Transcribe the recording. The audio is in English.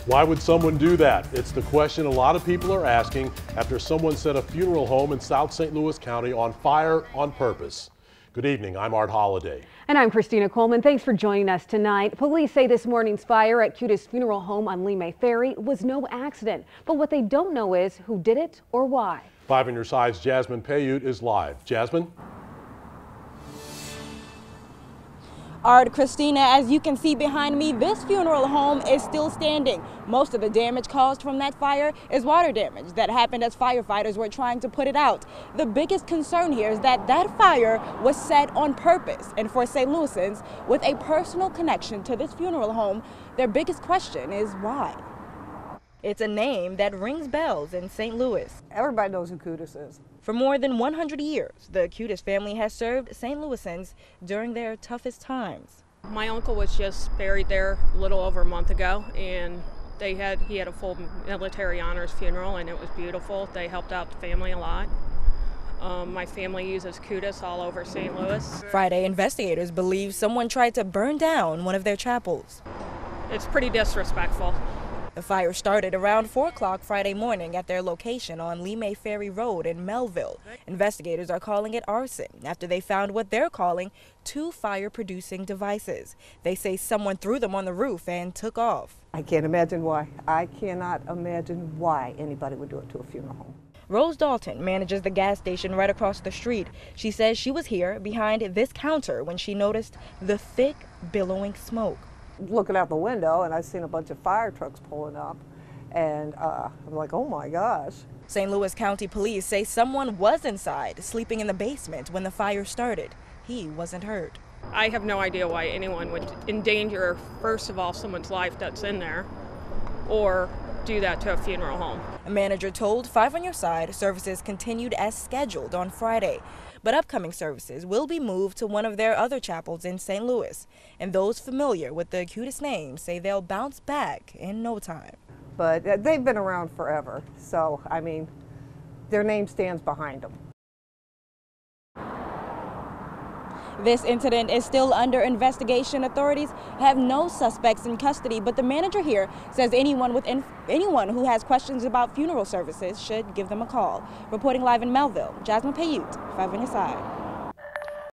Why would someone do that? It's the question a lot of people are asking after someone set a funeral home in South St. Louis County on fire on purpose. Good evening, I'm Art Holliday. And I'm Christina Coleman. Thanks for joining us tonight. Police say this morning's fire at Kutis Funeral Home on Lee May Ferry was no accident. But what they don't know is who did it or why. 5 on your side's Jasmine Payute is live. Jasmine? Art, Christina, as you can see behind me, this funeral home is still standing. Most of the damage caused from that fire is water damage that happened as firefighters were trying to put it out. The biggest concern here is that that fire was set on purpose. And for St. Louisans with a personal connection to this funeral home, their biggest question is why? It's a name that rings bells in St. Louis. Everybody knows who Kutis is. For more than 100 years, the Kutis family has served St. Louisans during their toughest times. My uncle was just buried there a little over a month ago, and he had a full military honors funeral, and it was beautiful. They helped out the family a lot. My family uses Kutis all over St. Louis. Friday, investigators believe someone tried to burn down one of their chapels. It's pretty disrespectful. The fire started around 4 o'clock Friday morning at their location on Lee May Ferry Road in Mehlville. Investigators are calling it arson after they found what they're calling 2 fire-producing devices. They say someone threw them on the roof and took off. I can't imagine why. I cannot imagine why anybody would do it to a funeral home. Rose Dalton manages the gas station right across the street. She says she was here behind this counter when she noticed the thick, billowing smoke. Looking out the window, and I seen a bunch of fire trucks pulling up, and I'm like, oh my gosh. St. Louis County Police say someone was inside, sleeping in the basement when the fire started. He wasn't hurt. I have no idea why anyone would endanger, first of all, someone's life that's in there, or do that to a funeral home. A manager told 5 on Your Side services continued as scheduled on Friday, but upcoming services will be moved to one of their other chapels in St. Louis. And those familiar with the Kutis name say they'll bounce back in no time. But they've been around forever, so I mean, their name stands behind them. This incident is still under investigation. Authorities have no suspects in custody, but the manager here says anyone who has questions about funeral services should give them a call. Reporting live in Mehlville, Jasmine Payute, 5 on Your Side.